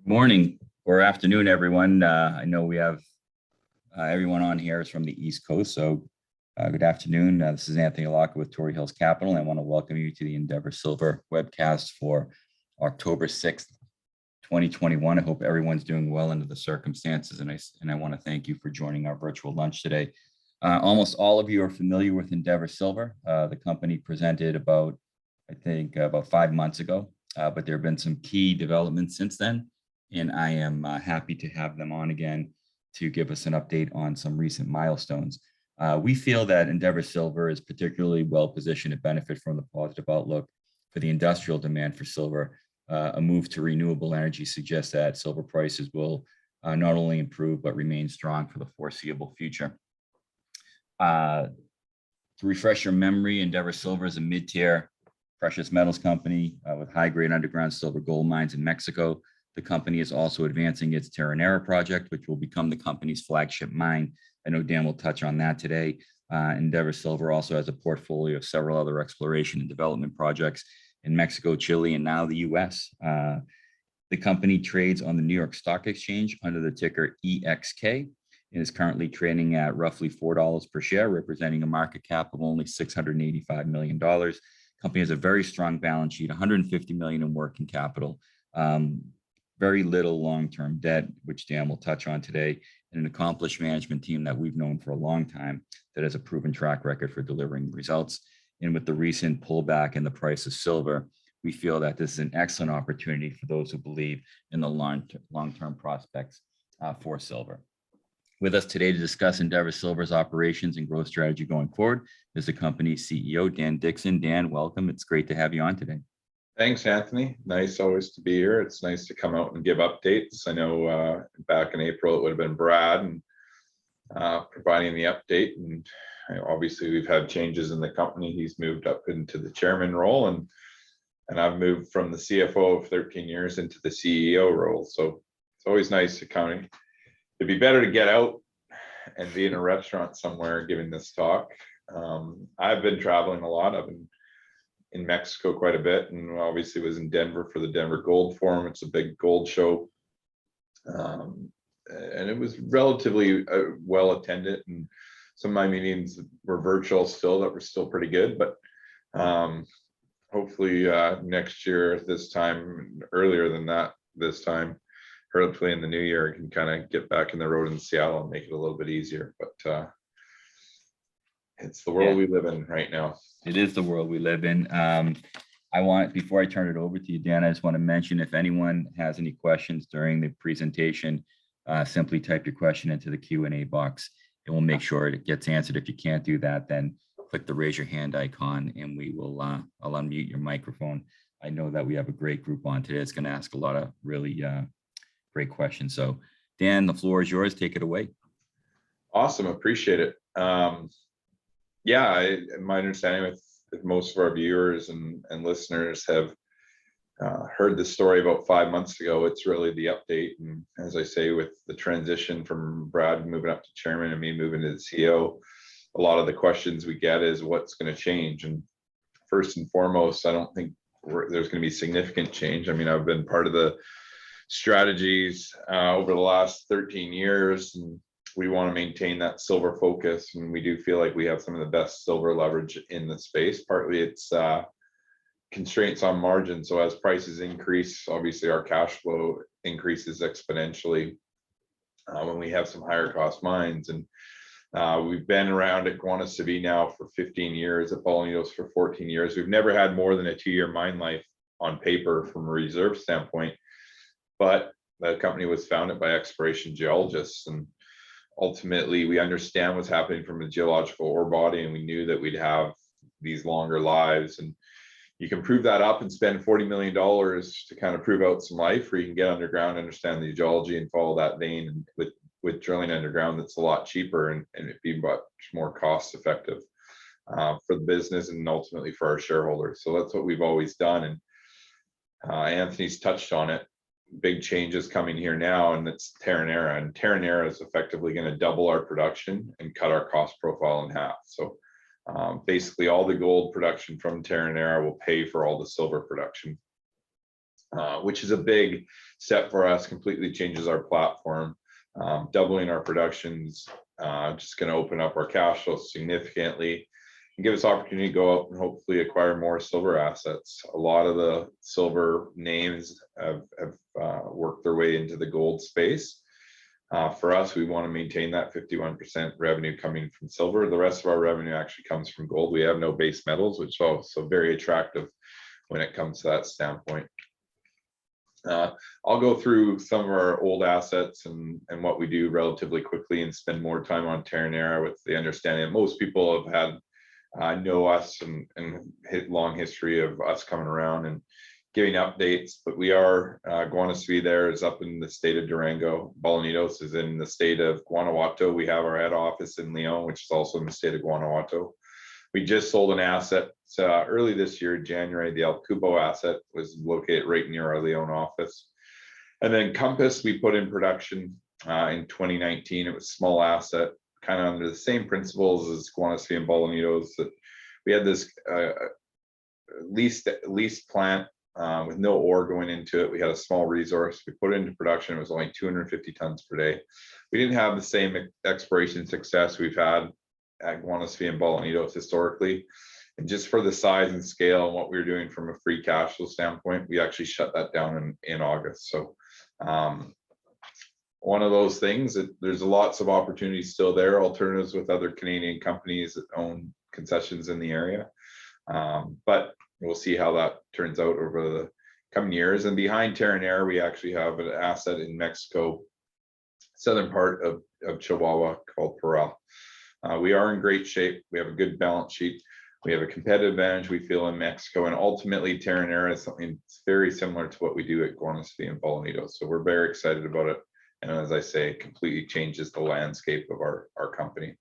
Morning or afternoon, everyone. I know we have everyone on here is from the East Coast, so good afternoon. This is Anthony Alaka with Torrey Hills Capital, and I want to welcome you to the Endeavour Silver webcast for October 6th, 2021. I hope everyone's doing well under the circumstances, and I want to thank you for joining our virtual lunch today. Almost all of you are familiar with Endeavour Silver. The company presented about 5 months ago, but there have been some key developments since then. And I am happy to have them on again to give us an update on some recent milestones. We feel that Endeavour Silver is particularly well positioned to benefit from the positive outlook for the industrial demand for silver. A move to renewable energy suggests that silver prices will not only improve, but remain strong for the foreseeable future. To refresh your memory, Endeavour Silver is a mid-tier precious metals company with high-grade underground silver gold mines in Mexico. The company is also advancing its Terronera project, which will become the company's flagship mine. I know Dan will touch on that today. Endeavour Silver also has a portfolio of several other exploration and development projects in Mexico, Chile, and now the US. The company trades on the New York Stock Exchange under the ticker EXK and is currently trading at roughly $4 per share, representing a market cap of only $685 million. The company has a very strong balance sheet, $150 million in working capital. Very little long-term debt, which Dan will touch on today, and an accomplished management team that we've known for a long time that has a proven track record for delivering results. And with the recent pullback in the price of silver, we feel that this is an excellent opportunity for those who believe in the long-term prospects for silver. With us today to discuss Endeavour Silver's operations and growth strategy going forward is the company's CEO, Dan Dickson. Dan, welcome. It's great to have you on today. Thanks, Anthony. Nice always to be here. It's nice to come out and give updates. I know back in April, it would have been Brad and providing the update. And obviously we've had changes in the company. He's moved up into the chairman role and I've moved from the CFO of 13 years into the CEO role. So it's always nice to kind it'd be better to get out and be in a restaurant somewhere giving this talk. I've been traveling a lot. I've been in Mexico quite a bit, and obviously was in Denver for the Denver Gold Forum. It's a big gold show, and it was relatively well attended, and some of my meetings were virtual still, that were still pretty good, but hopefully next year this time, earlier than that this time, hopefully in the new year, I can kind of get back in the road in Seattle and make it a little bit easier. But it's the world we live in right now. It is the world we live in. Before I turn it over to you, Dan, I just want to mention, if anyone has any questions during the presentation, simply type your question into the Q&A box and we'll make sure it gets answered. If you can't do that, then click the raise your hand icon and we will, I'll unmute your microphone. I know that we have a great group on today. It's going to ask a lot of really great questions. So Dan, the floor is yours. Take it away. Awesome. Appreciate it. Yeah, my understanding with most of our viewers and listeners have heard the story about 5 months ago. It's really the update. And as I say, with the transition from Brad moving up to chairman and me moving to the CEO, a lot of the questions we get is what's going to change. And first and foremost, I don't think there's going to be significant change. I mean, I've been part of the strategies over the last 13 years, and we want to maintain that silver focus, and we do feel like we have some of the best silver leverage in the space. Partly it's constraints on margin. So as prices increase, obviously our cash flow increases exponentially when we have some higher cost mines. And we've been around at Guanaceví now for 15 years, at Bolañitos for 14 years. We've never had more than a 2-year mine life on paper from a reserve standpoint, but the company was founded by exploration geologists, and ultimately we understand what's happening from a geological ore body, and we knew that we'd have these longer lives. And you can prove that up and spend $40 million to kind of prove out some life, or you can get underground, understand the geology and follow that vein. And with drilling underground, that's a lot cheaper and it'd be much more cost effective for the business and ultimately for our shareholders. So that's what we've always done. And Anthony's touched on it. Big changes coming here now, and it's Taranera. And Taranera is effectively going to double our production and cut our cost profile in half. So basically all the gold production from Terronera will pay for all the silver production. which is a big step for us, completely changes our platform. Doubling our productions, just going to open up our cash flow significantly and give us opportunity to go out and hopefully acquire more silver assets. A lot of the silver names have worked their way into the gold space. For us, we want to maintain that 51% revenue coming from silver. The rest of our revenue actually comes from gold. We have no base metals, which is also very attractive when it comes to that standpoint. I'll go through some of our old assets and what we do relatively quickly and spend more time on Terronera with the understanding that most people have had know us and long history of us coming around and giving updates. But we are Guanaceví there is up in the state of Durango. Bolañitos is in the state of Guanajuato. We have our head office in Leon, which is also in the state of Guanajuato. We just sold an asset early this year, January. The El Cubo asset was located right near our Leon office. And then Compass, we put in production in 2019. It was a small asset, kind of under the same principles as Guanaceví and Bolañitos. That we had this leased plant with no ore going into it. We had a small resource. We put it into production. It was only 250 tons per day. We didn't have the same exploration success we've had at Guanaceví and Bolañitos historically. And just for the size and scale and what we were doing from a free cash flow standpoint, we actually shut that down in August. So one of those things that there's lots of opportunities still there, alternatives with other Canadian companies that own concessions in the area. But we'll see how that turns out over the coming years. And behind Taranera, we actually have an asset in Mexico, southern part of Chihuahua, called Parral. We are in great shape. We have a good balance sheet. We have a competitive advantage, we feel, in Mexico. And ultimately, Terronera is something that's very similar to what we do at Guanaceví and Bolañitos. So we're very excited about it. And as I say, it completely changes the landscape of our company.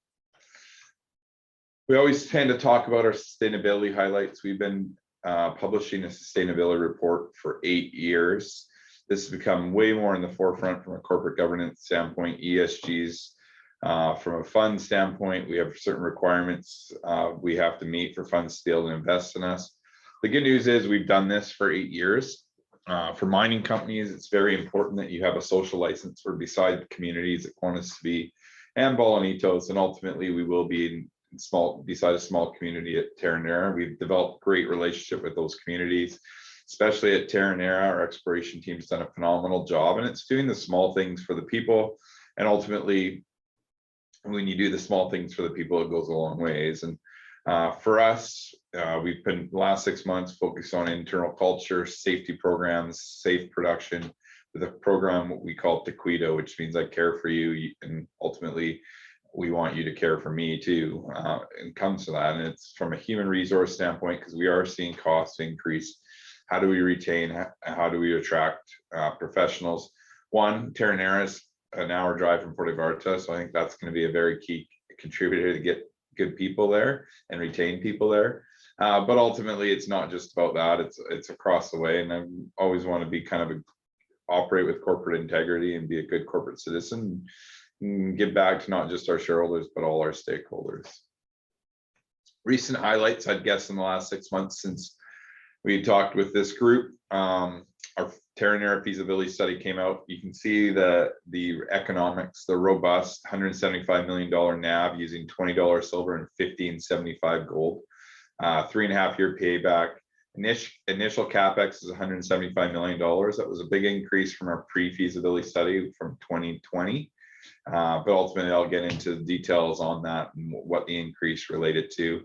We always tend to talk about our sustainability highlights. We've been publishing a sustainability report for 8 years. This has become way more in the forefront from a corporate governance standpoint, ESGs. From a fund standpoint, we have certain requirements we have to meet for funds to be able to invest in us. The good news is we've done this for 8 years. For mining companies, it's very important that you have a social license for beside the communities at Guanaceví and Bolañitos, and ultimately we will be beside a small community at Terronera. We've developed great relationship with those communities, especially at Terronera. Our exploration team's done a phenomenal job, and it's doing the small things for the people. And ultimately, when you do the small things for the people, it goes a long ways. And for us, we've been the last 6 months focused on internal culture, safety programs, safe production, with a program what we call Tequito, which means I care for you, and ultimately we want you to care for me too. And comes to that, and it's from a human resource standpoint, because we are seeing costs increase. How do we retain? How do we attract professionals? One, Terronera is an hour drive from Puerto Vallarta, so I think that's going to be a very key contributor to get good people there and retain people there. But ultimately, it's not just about that. It's across the way, and I always want to be kind of operate with corporate integrity and be a good corporate citizen, and give back to not just our shareholders but all our stakeholders. Recent highlights, I'd guess, in the last 6 months since we talked with this group. Our Terronera Feasibility Study came out. You can see the economics, the robust $175 million NAV using $20 silver and $15.75 gold. 3.5-year payback. Initial capex is $175 million. That was a big increase from our pre-feasibility study from 2020. But ultimately, I'll get into the details on that and what the increase related to,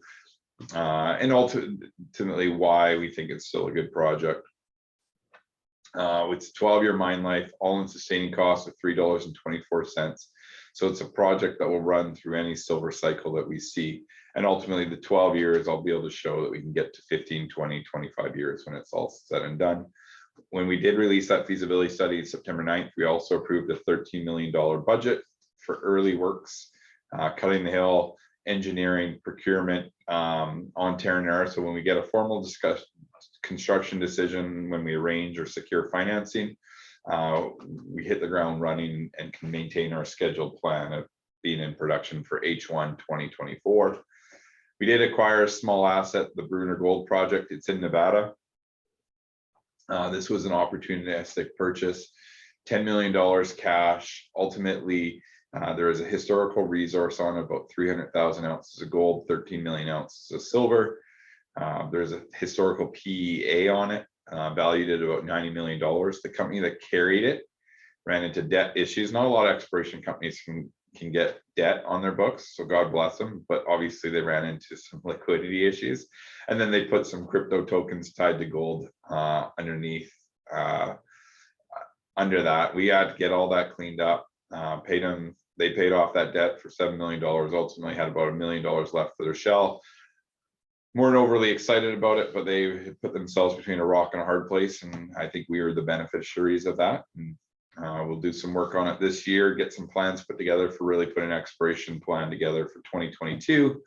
and ultimately why we think it's still a good project. It's a 12-year mine life, all-in sustaining cost of $3.24. So it's a project that will run through any silver cycle that we see. And ultimately, the 12 years, I'll be able to show that we can get to 15, 20, 25 years when it's all said and done. When we did release that feasibility study September 9th, we also approved a $13 million budget for early works, cutting the hill, engineering, procurement on Terronera. So when we get a formal construction decision, when we arrange or secure financing, we hit the ground running and can maintain our scheduled plan of being in production for H1 2024. We did acquire a small asset, the Bruner Gold Project. It's in Nevada. This was an opportunistic purchase, $10 million cash. Ultimately, there is a historical resource on about 300,000 ounces of gold, 13 million ounces of silver. There's a historical PEA on it, valued at about $90 million. The company that carried it ran into debt issues. Not a lot of exploration companies can get debt on their books, so God bless them, but obviously they ran into some liquidity issues. And then they put some crypto tokens tied to gold underneath. Under that, we had to get all that cleaned up, paid them. They paid off that debt for $7 million, ultimately had about $1 million left for their shell. Weren't overly excited about it, but they put themselves between a rock and a hard place, and I think we were the beneficiaries of that. And we'll do some work on it this year, get some plans put together for really putting an exploration plan together for 2022,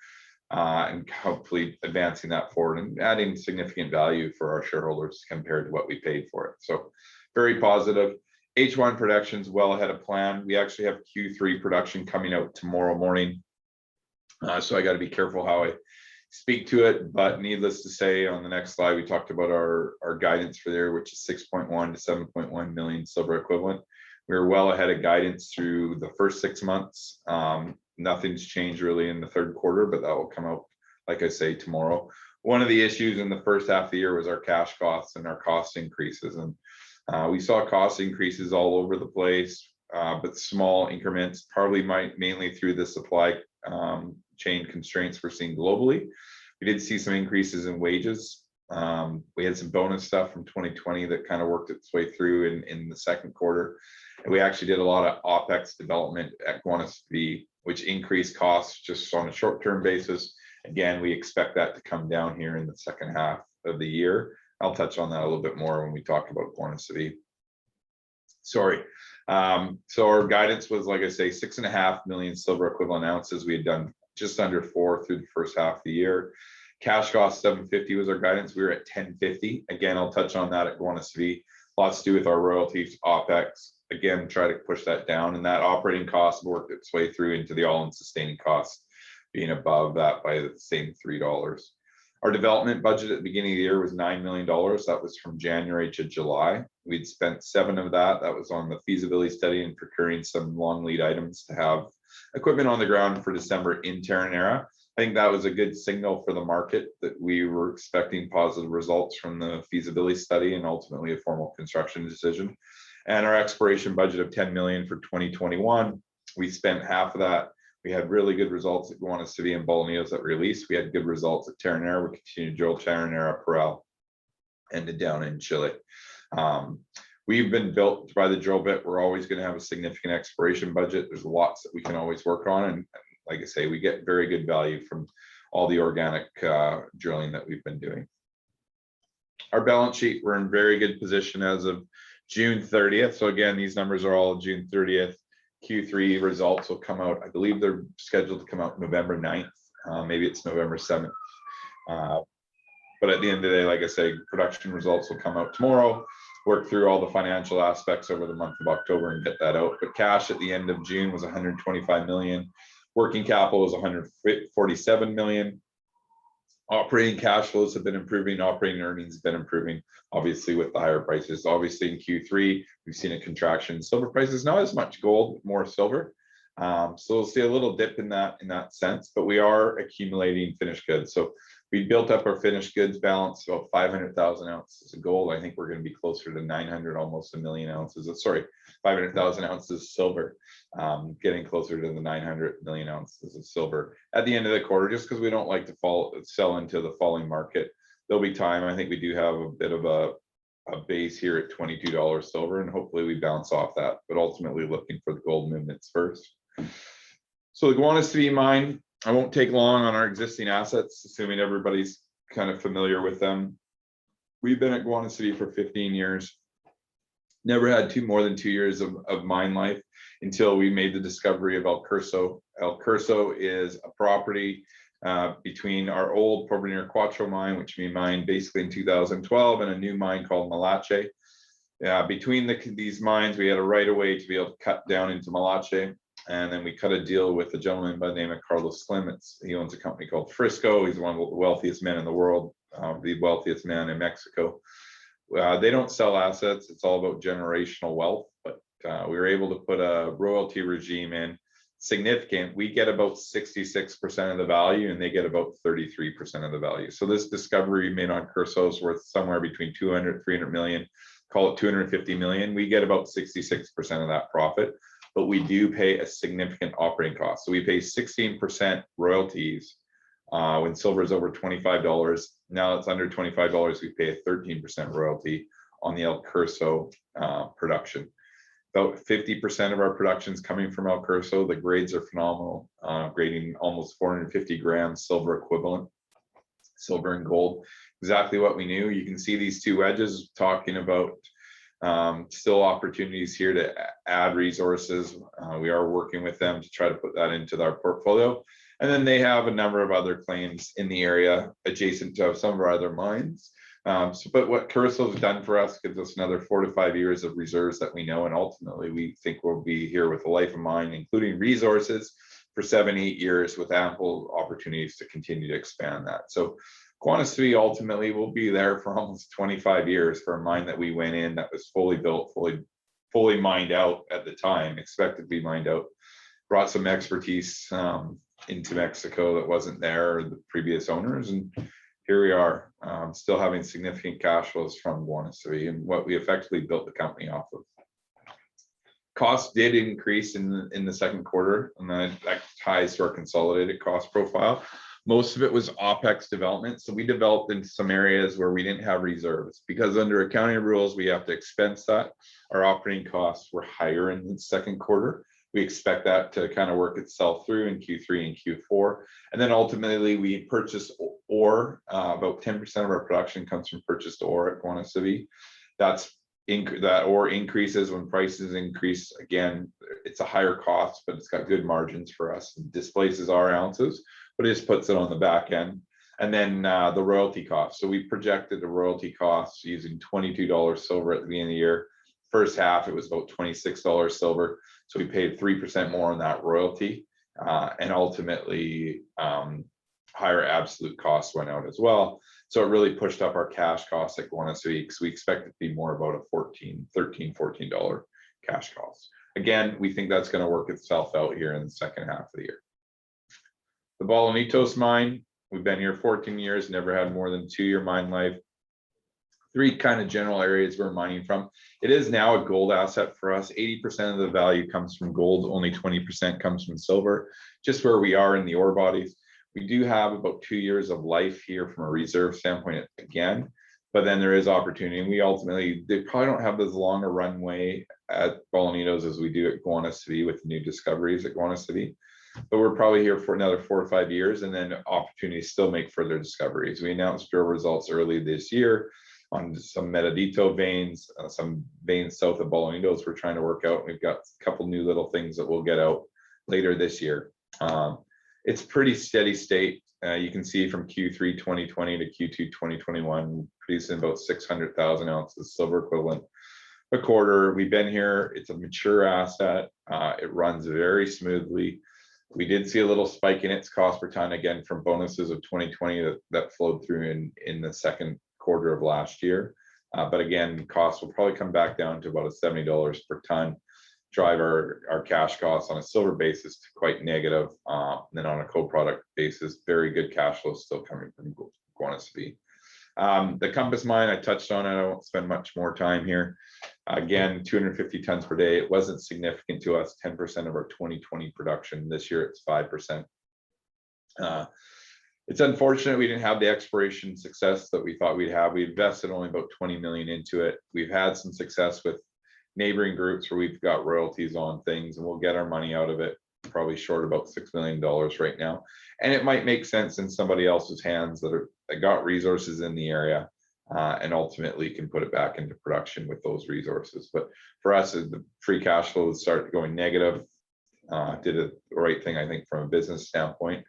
and hopefully advancing that forward and adding significant value for our shareholders compared to what we paid for it. So very positive. H1 production's well ahead of plan. We actually have Q3 production coming out tomorrow morning. So I got to be careful how I speak to it, but needless to say, on the next slide, we talked about our guidance for there, which is 6.1 to 7.1 million silver equivalent. We're well ahead of guidance through the first 6 months. Nothing's changed really in the third quarter, but that will come out, like I say, tomorrow. One of the issues in the first half of the year was our cash costs and our cost increases. And we saw cost increases all over the place, but small increments, probably mainly through the supply chain constraints we're seeing globally. We did see some increases in wages. We had some bonus stuff from 2020 that kind of worked its way through in the second quarter. And we actually did a lot of OPEX development at Guanaceví, which increased costs just on a short-term basis. Again, we expect that to come down here in the second half of the year. I'll touch on that a little bit more when we talk about Guanaceví. Sorry. So our guidance was, like I say, 6.5 million silver equivalent ounces. We had done just under 4 through the first half of the year. Cash cost $750 was our guidance. We were at $1050. Again, I'll touch on that at Guanaceví. Lots to do with our royalties, OPEX. Again, try to push that down, and that operating cost worked its way through into the all-in sustaining costs, being above that by the same $3. Our development budget at the beginning of the year was $9 million. That was from January to July. We'd spent $7 million of that. That was on the feasibility study and procuring some long lead items to have equipment on the ground for December in Terronera. I think that was a good signal for the market that we were expecting positive results from the feasibility study and ultimately a formal construction decision. And our exploration budget of $10 million for 2021, we spent half of that. We had really good results at Guanaceví and Bolañitos that released. We had good results at Taranera. We continue to drill Terronera, Parral, and down in Chile. We've been built by the drill bit. We're always going to have a significant exploration budget. There's lots that we can always work on. And like I say, we get very good value from all the organic drilling that we've been doing. Our balance sheet, we're in very good position as of June 30th. So again, these numbers are all June 30th. Q3 results will come out. I believe they're scheduled to come out November 9th. Maybe it's November 7th. But at the end of the day, like I say, production results will come out tomorrow. Work through all the financial aspects over the month of October and get that out. But cash at the end of June was 125 million. Working capital was 147 million. Operating cash flows have been improving. Operating earnings have been improving, obviously, with the higher prices. Obviously, in Q3, we've seen a contraction in silver prices, not as much gold, more silver. So we'll see a little dip in that sense, but we are accumulating finished goods. So we built up our finished goods balance about 500,000 ounces of gold. I think we're going to be closer to 900, almost a million ounces. Sorry, 500,000 ounces of silver, getting closer to the 900 million ounces of silver at the end of the quarter, just because we don't like to sell into the falling market. There'll be time. I think we do have a bit of a base here at $22 silver, and hopefully we bounce off that, but ultimately looking for the gold movements first. So the Guanaceví mine, I won't take long on our existing assets, assuming everybody's kind of familiar with them. We've been at Guanaceví for 15 years. Never had more than 2 years of mine life until we made the discovery of El Curso. El Curso is a property between our old Porvenir Cuatro mine, which we mined basically in 2012, and a new mine called Malache. Between these mines, we had a right of way to be able to cut down into Malache. And then we cut a deal with a gentleman by the name of Carlos Slim. He owns a company called Frisco. He's one of the wealthiest men in the world, the wealthiest man in Mexico. They don't sell assets. It's all about generational wealth, but we were able to put a royalty regime in significant. We get about 66% of the value and they get about 33% of the value. So this discovery made on Curso is worth somewhere between 200, 300 million, call it 250 million. We get about 66% of that profit, but we do pay a significant operating cost. So we pay 16% royalties when silver is over $25. Now it's under $25, we pay a 13% royalty on the El Curso production. About 50% of our production is coming from El Curso. The grades are phenomenal, grading almost 450 grams silver equivalent, silver and gold. Exactly what we knew. You can see these two wedges talking about still opportunities here to add resources. We are working with them to try to put that into our portfolio. And then they have a number of other claims in the area adjacent to some of our other mines. But what Curso has done for us gives us another 4 to 5 years of reserves that we know, and ultimately we think we'll be here with a life of mine, including resources, for 7-8 years with ample opportunities to continue to expand that. So Guanaceví ultimately will be there for almost 25 years for a mine that we went in that was fully built, fully mined out at the time, expected to be mined out. Brought some expertise into Mexico that wasn't there, the previous owners, and here we are, still having significant cash flows from Guanaceví and what we effectively built the company off of. Costs did increase in the second quarter, and that ties to our consolidated cost profile. Most of it was OPEX development. So we developed in some areas where we didn't have reserves because under accounting rules, we have to expense that. Our operating costs were higher in the second quarter. We expect that to kind of work itself through in Q3 and Q4. And then ultimately we purchased ore. About 10% of our production comes from purchased ore at Guanaceví. That ore increases when prices increase. Again, it's a higher cost, but it's got good margins for us. It displaces our ounces, but it just puts it on the back end. And then the royalty cost. So we projected the royalty costs using $22 silver at the beginning of the year. First half, it was about $26 silver. So we paid 3% more on that royalty. And ultimately, higher absolute costs went out as well. So it really pushed up our cash costs at Guanaceví because we expect it to be more about a $14 cash cost. Again, we think that's going to work itself out here in the second half of the year. The Bolañitos mine, we've been here 14 years, never had more than 2-year mine life. 3 kind of general areas we're mining from. It is now a gold asset for us. 80% of the value comes from gold, only 20% comes from silver, just where we are in the ore bodies. We do have about 2 years of life here from a reserve standpoint again, but then there is opportunity. And they probably don't have as long a runway at Bolañitos as we do at Guanaceví with new discoveries at Guanaceví. But we're probably here for another 4 or 5 years, and then opportunities still make further discoveries. We announced drill results early this year on some Metadito veins, some veins south of Bolañitos we're trying to work out. We've got a couple new little things that we'll get out later this year. It's pretty steady state. You can see from Q3 2020 to Q2 2021, producing about 600,000 ounces silver equivalent a quarter. We've been here. It's a mature asset. It runs very smoothly. We did see a little spike in its cost per ton again from bonuses of 2020 that flowed through in the second quarter of last year. But again, costs will probably come back down to about a $70 per ton, drive our cash costs on a silver basis to quite negative. Then on a co-product basis, very good cash flow still coming from Guanaceví. The Compass mine, I touched on it. I won't spend much more time here. Again, 250 tons per day. It wasn't significant to us, 10% of our 2020 production. This year, it's 5%. It's unfortunate we didn't have the exploration success that we thought we'd have. We invested only about 20 million into it. We've had some success with neighboring groups where we've got royalties on things, and we'll get our money out of it. Probably short about $6 million right now. And it might make sense in somebody else's hands that got resources in the area and ultimately can put it back into production with those resources. But for us, the free cash flow started going negative. Did the right thing, I think, from a business standpoint,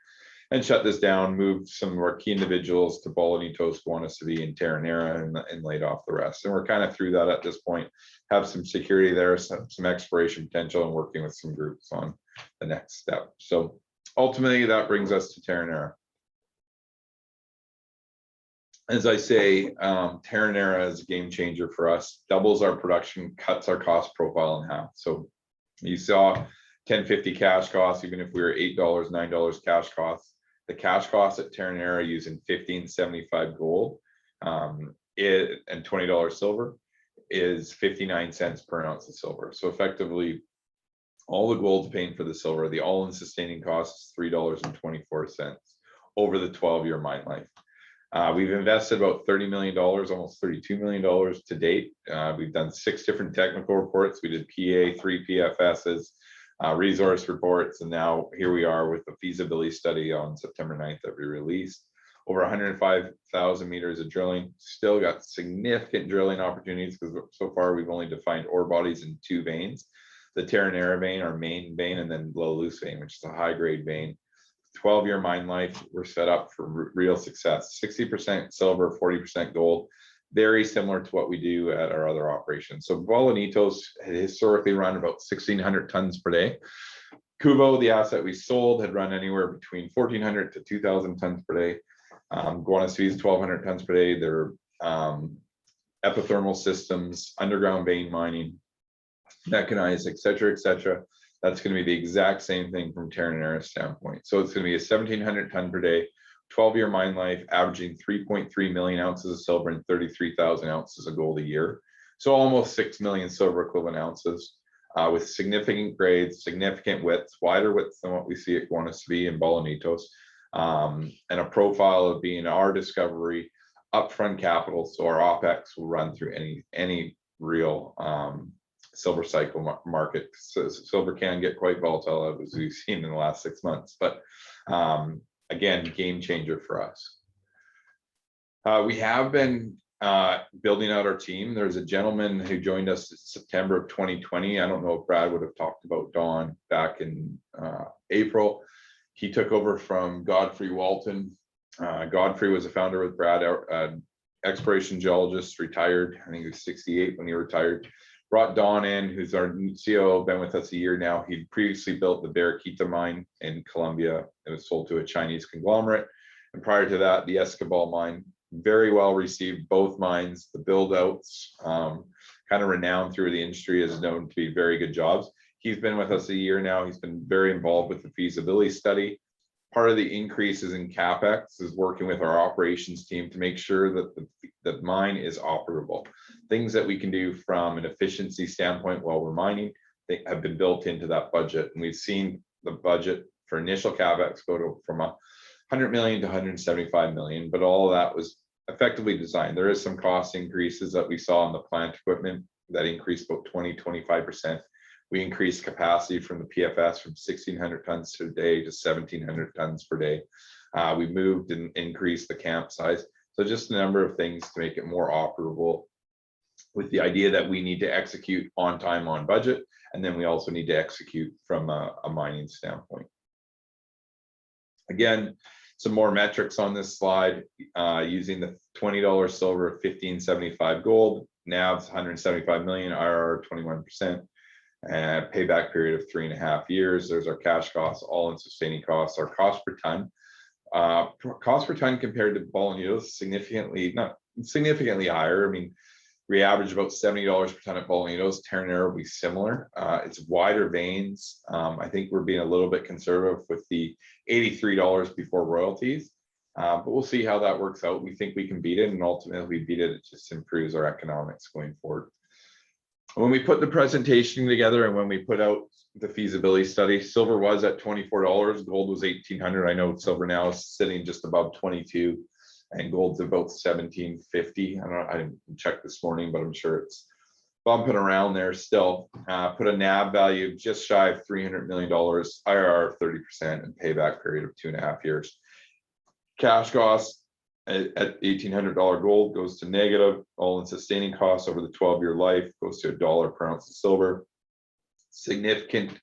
and shut this down, moved some of our key individuals to Bolañitos, Guanaceví, and Terronera, and laid off the rest. And we're kind of through that at this point. Have some security there, some exploration potential, and working with some groups on the next step. So ultimately, that brings us to Taranera. as I say, Terronera is a game changer for us, doubles our production, cuts our cost profile in half. So you saw 10.50 cash costs, even if we were $8, $9 cash costs. The cash costs at Terronera using 15.75 gold and $20 silver is 59 cents per ounce of silver. So effectively, all the gold's paying for the silver. The all-in sustaining cost is $3.24 over the 12-year mine life. We've invested about $30 million, almost $32 million to date. We've done 6 different technical reports. We did PA, 3 PFSs, resource reports, and now here we are with the feasibility study on September 9th that we released. Over 105,000 meters of drilling. Still got significant drilling opportunities because so far we've only defined ore bodies in 2 veins. The Taranera vein, our main vein, and then Low Loose vein, which is a high-grade vein. 12-year mine life, we're set up for real success. 60% silver, 40% gold, very similar to what we do at our other operations. So Bolañitos had historically run about 1,600 tons per day. Kubo, the asset we sold, had run anywhere between 1,400 to 2,000 tons per day. Guanaceví is 1,200 tons per day. They're epithermal systems, underground vein mining, mechanized, et cetera, et cetera. That's going to be the exact same thing from Terronera's standpoint. So it's going to be a 1,700 ton per day, 12-year mine life, averaging 3.3 million ounces of silver and 33,000 ounces of gold a year. So almost 6 million silver equivalent ounces with significant grades, significant widths, wider widths than what we see at Guanaceví and Bolañitos, and a profile of being our discovery, upfront capital. So our OPEX will run through any real silver cycle market. So silver can get quite volatile, as we've seen in the last 6 months, but again, game changer for us. We have been building out our team. There's a gentleman who joined us in September of 2020. I don't know if Brad would have talked about Don back in April. He took over from Godfrey Walton. Godfrey was a founder with Brad, exploration geologist, retired. I think he was 68 when he retired. Brought Don in, who's our COO, been with us a year now. He'd previously built the Barraquita mine in Colombia. It was sold to a Chinese conglomerate. And prior to that, the Escobal mine, very well received, both mines. The build outs, kind of renowned through the industry, is known to be very good jobs. He's been with us a year now. He's been very involved with the feasibility study. Part of the increases in CapEx is working with our operations team to make sure that the mine is operable. Things that we can do from an efficiency standpoint while we're mining, they have been built into that budget. And we've seen the budget for initial CapEx go from 100 million to 175 million, but all of that was effectively designed. There is some cost increases that we saw in the plant equipment that increased about 20-25%. We increased capacity from the PFS from 1,600 tons per day to 1,700 tons per day. We moved and increased the camp size. So just a number of things to make it more operable, with the idea that we need to execute on time, on budget, and then we also need to execute from a mining standpoint. Again, some more metrics on this slide, using the $20 silver, 15.75 gold, NAV's 175 million, IRR 21%. And payback period of 3.5 years. There's our cash costs, all-in sustaining costs, our cost per ton. Cost per ton compared to Bolañitos significantly, not significantly higher. I mean, we average about $70 per ton at Bolañitos. Terronera will be similar. It's wider veins. I think we're being a little bit conservative with the $83 before royalties, but we'll see how that works out. We think we can beat it, and ultimately we beat it. It just improves our economics going forward. When we put the presentation together and when we put out the feasibility study, silver was at $24, gold was $1,800. I know silver now is sitting just above 22, and gold's about $1,750. I didn't check this morning, but I'm sure it's bumping around there still. Put a NAV value of just shy of $300 million, IRR of 30%, and payback period of 2.5 years. Cash costs at $1,800 gold goes to negative. All-in sustaining costs over the 12-year life goes to $1 per ounce of silver. Significant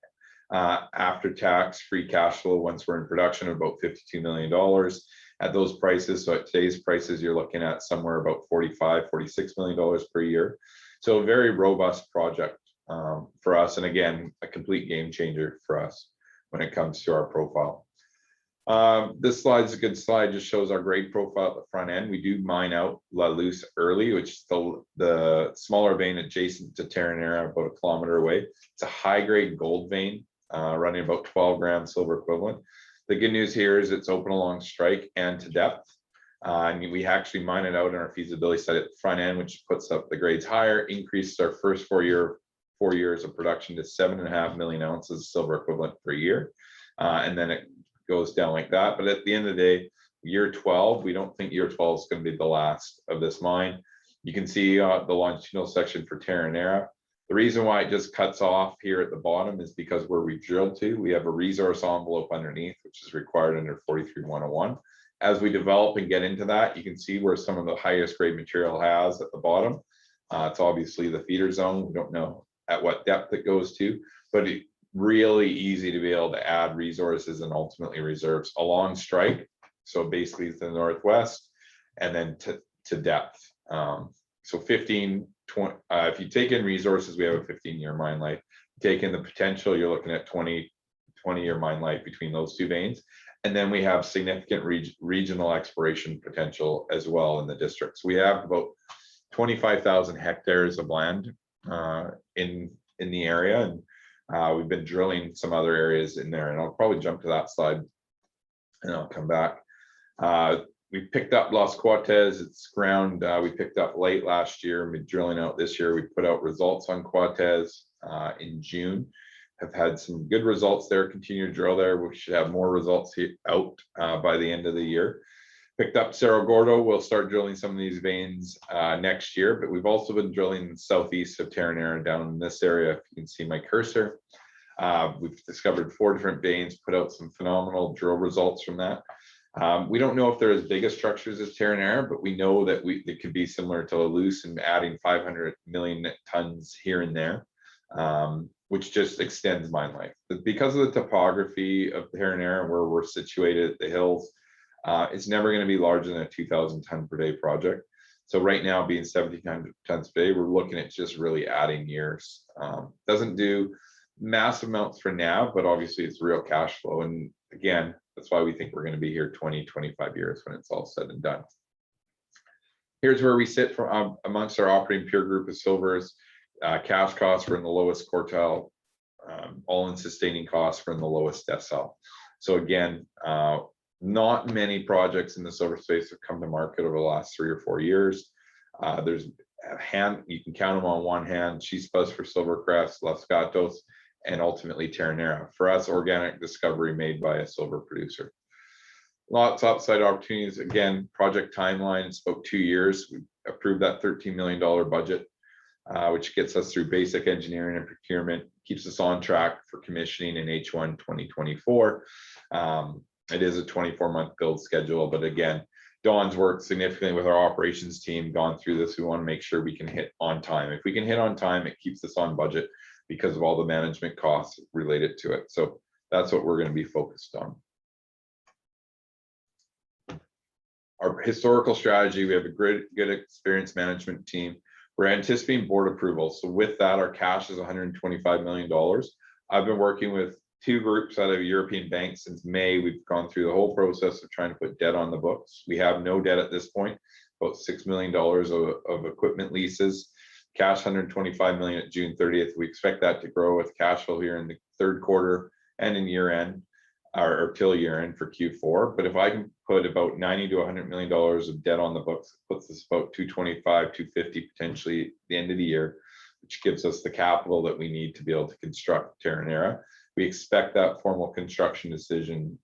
after-tax free cash flow once we're in production of about $52 million at those prices. So at today's prices, you're looking at somewhere about $45-46 million per year. So a very robust project for us, and again, a complete game changer for us when it comes to our profile. This slide's a good slide, just shows our grade profile at the front end. We do mine out La Luz early, which is the smaller vein adjacent to Terronera, about 1 kilometer away. It's a high grade gold vein, running about 12 grams silver equivalent. The good news here is it's open along strike and to depth. And we actually mine it out in our feasibility study at the front end, which puts up the grades higher, increases our first 4 years of production to 7.5 million ounces of silver equivalent per year. And then it goes down like that. But at the end of the day, year 12, we don't think year 12 is going to be the last of this mine. You can see the longitudinal section for Taranera. The reason why it just cuts off here at the bottom is because where we drilled to, we have a resource envelope underneath, which is required under 43-101. As we develop and get into that, you can see where some of the highest grade material has at the bottom. It's obviously the feeder zone. We don't know at what depth it goes to, but it's really easy to be able to add resources and ultimately reserves along strike. So basically to the northwest and then to depth. So 15, 20, if you take in resources, we have a 15-year mine life. Take in the potential, you're looking at 20-year mine life between those two veins. And then we have significant regional exploration potential as well in the districts. We have about 25,000 hectares of land in the area, and we've been drilling some other areas in there, and I'll probably jump to that slide and I'll come back. We picked up Las Cuates. It's ground we picked up late last year and been drilling out this year. We put out results on Cuates in June. Have had some good results there, continue to drill there. We should have more results out by the end of the year. Picked up Cerro Gordo. We'll start drilling some of these veins next year, but we've also been drilling southeast of Terronera down in this area. If you can see my cursor, we've discovered 4 different veins, put out some phenomenal drill results from that. We don't know if they're as big as structures as Terronera, but we know that it could be similar to La Luz and adding 500 million tons here and there, which just extends mine life. But because of the topography of Terronera, where we're situated at the hills, it's never going to be larger than a 2,000 ton per day project. So right now, being 1,700 tons per day, we're looking at just really adding years. Doesn't do massive amounts for now, but obviously it's real cash flow. And again, that's why we think we're going to be here 20, 25 years when it's all said and done. Here's where we sit from amongst our operating peer group of silvers. Cash costs were in the lowest quartile, all-in sustaining costs were in the lowest decile. So again, not many projects in the silver space have come to market over the last 3 or 4 years. There's a hand, you can count them on one hand, Chispas for Silvercrest, Los Gatos, and ultimately Terronera. For us, organic discovery made by a silver producer. Lots of upside opportunities. Again, project timeline, it's about 2 years. We approved that $13 million budget, which gets us through basic engineering and procurement, keeps us on track for commissioning in H1 2024. It is a 24-month build schedule, but again, Don's worked significantly with our operations team, gone through this. We want to make sure we can hit on time. If we can hit on time, it keeps us on budget because of all the management costs related to it. So that's what we're going to be focused on. Our historical strategy, we have a good experienced management team. We're anticipating board approval. So with that, our cash is $125 million. I've been working with 2 groups out of European banks since May. We've gone through the whole process of trying to put debt on the books. We have no debt at this point, about $6 million of equipment leases, cash $125 million at June 30th. We expect that to grow with cash flow here in the 3rd quarter and in year end, or till year end for Q4. But if I can put about $90 to $100 million of debt on the books, it puts us about 225, 250 potentially at the end of the year, which gives us the capital that we need to be able to construct Terronera. We expect that formal construction decision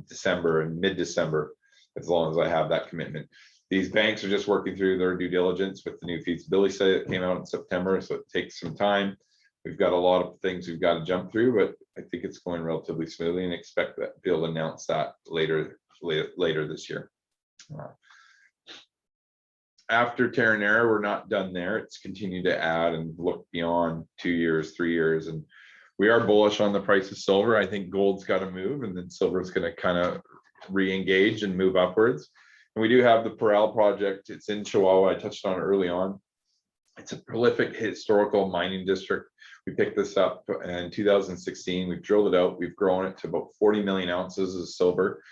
December and mid-December, as long as I have that commitment. These banks are just working through their due diligence with the new feasibility study that came out in September, so it takes some time. We've got a lot of things we've got to jump through, but I think it's going relatively smoothly and expect that to be able to announce that later this year. After Terronera, we're not done there. It's continued to add and look beyond 2 years, 3 years, and we are bullish on the price of silver. I think gold's got to move, and then silver's going to kind of re-engage and move upwards. And we do have the Parral project. It's in Chihuahua. I touched on it early on. It's a prolific historical mining district. We picked this up in 2016. We've drilled it out. We've grown it to about 40 million ounces of silver.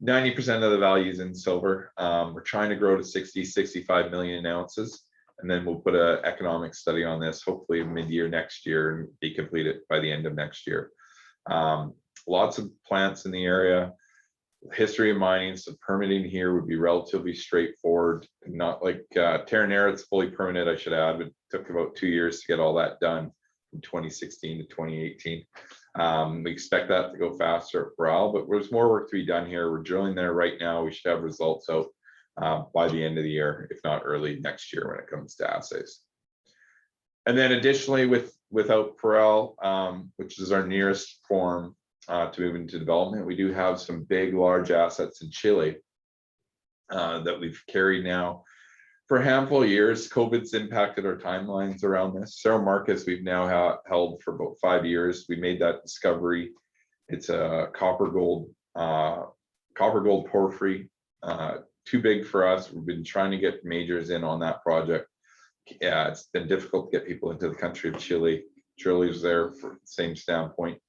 90% of the value is in silver. We're trying to grow to 60, 65 million ounces. And then we'll put an economic study on this, hopefully mid-year next year, and be completed by the end of next year. Lots of plants in the area. History of mining, so permitting here would be relatively straightforward. Not like Terronera, it's fully permitted, I should add, but it took about 2 years to get all that done from 2016 to 2018. We expect that to go faster at Bral, but there's more work to be done here. We're drilling there right now. We should have results out by the end of the year, if not early next year when it comes to assays. And then additionally, without Parral, which is our nearest form to move into development, we do have some big, large assets in Chile that we've carried now for a handful of years. COVID's impacted our timelines around this. Cerro Marcos we've now held for about 5 years. We made that discovery. It's a copper gold porphyry. Too big for us. We've been trying to get majors in on that project. Yeah, it's been difficult to get people into the country of Chile. Chile's there for the same standpoint.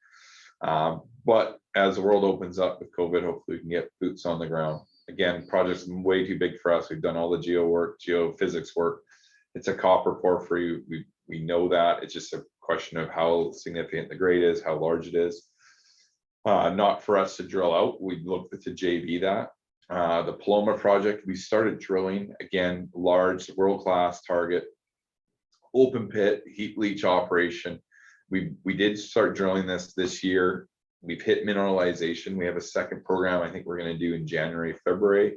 But as the world opens up with COVID, hopefully we can get boots on the ground. Again, project's way too big for us. We've done all the geophysics work. It's a copper porphyry. We know that. It's just a question of how significant the grade is, how large it is. Not for us to drill out. We'd look to JV that. The Paloma project, we started drilling, again, large, world-class target, open pit, heap leach operation. We did start drilling this year. We've hit mineralization. We have a second program I think we're going to do in January, February.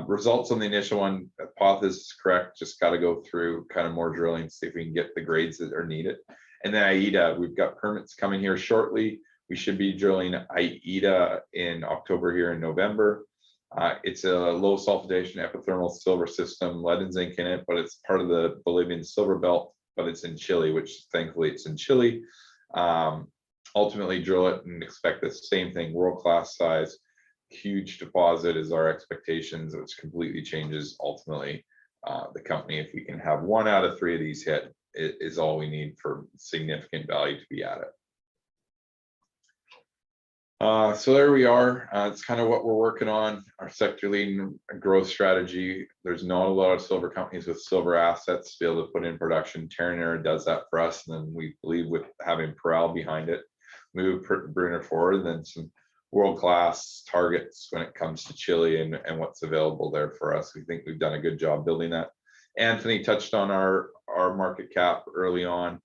Results on the initial one, hypothesis is correct, just got to go through kind of more drilling, see if we can get the grades that are needed. And then Aida, we've got permits coming here shortly. We should be drilling Aida in October here in November. It's a low sulfidation epithermal silver system, lead and zinc in it, but it's part of the Bolivian silver belt, but it's in Chile, which thankfully it's in Chile. Ultimately drill it and expect the same thing, world-class size, huge deposit is our expectations, which completely changes ultimately the company. If we can have 1 out of 3 of these hit, it is all we need for significant value to be added. So there we are. It's kind of what we're working on, our sector leading growth strategy. There's not a lot of silver companies with silver assets to be able to put in production. Terronera does that for us, and then we believe with having Parral behind it, move Bruner forward, and then some world-class targets when it comes to Chile and what's available there for us. We think we've done a good job building that. Anthony touched on our market cap early on.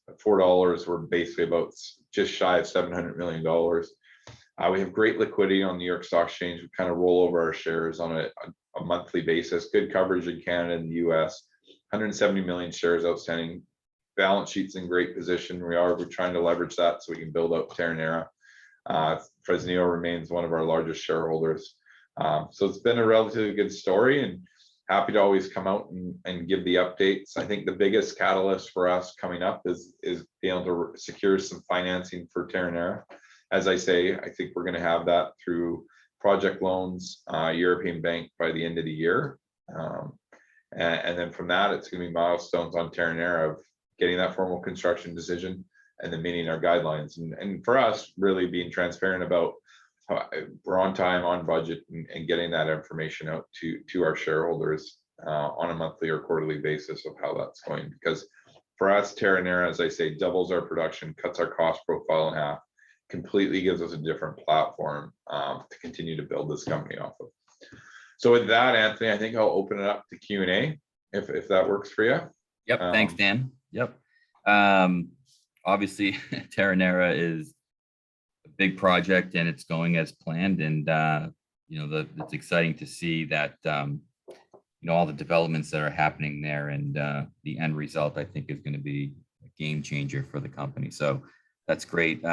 At $4, we're basically about just shy of $700 million. We have great liquidity on New York Stock Exchange. We kind of roll over our shares on a monthly basis. Good coverage in Canada and the US. 170 million shares outstanding. Balance sheet's in great position. We're trying to leverage that so we can build out Taranera. Fresnillo remains one of our largest shareholders. So it's been a relatively good story, and happy to always come out and give the updates. I think the biggest catalyst for us coming up is being able to secure some financing for Terronera. As I say, I think we're going to have that through project loans, European Bank by the end of the year. And then from that, it's going to be milestones on Terronera of getting that formal construction decision and then meeting our guidelines. And for us, really being transparent about how we're on time, on budget, and getting that information out to our shareholders on a monthly or quarterly basis of how that's going. Because for us, Terronera, as I say, doubles our production, cuts our cost profile in half, completely gives us a different platform to continue to build this company off of. So with that, Anthony, I think I'll open it up to Q&A if that works for you. Yep. Thanks, Dan. Yep. Obviously, Terronera is a big project and it's going as planned. And, it's exciting to see that, all the developments that are happening there, and the end result, I think, is going to be a game changer for the company. So that's great.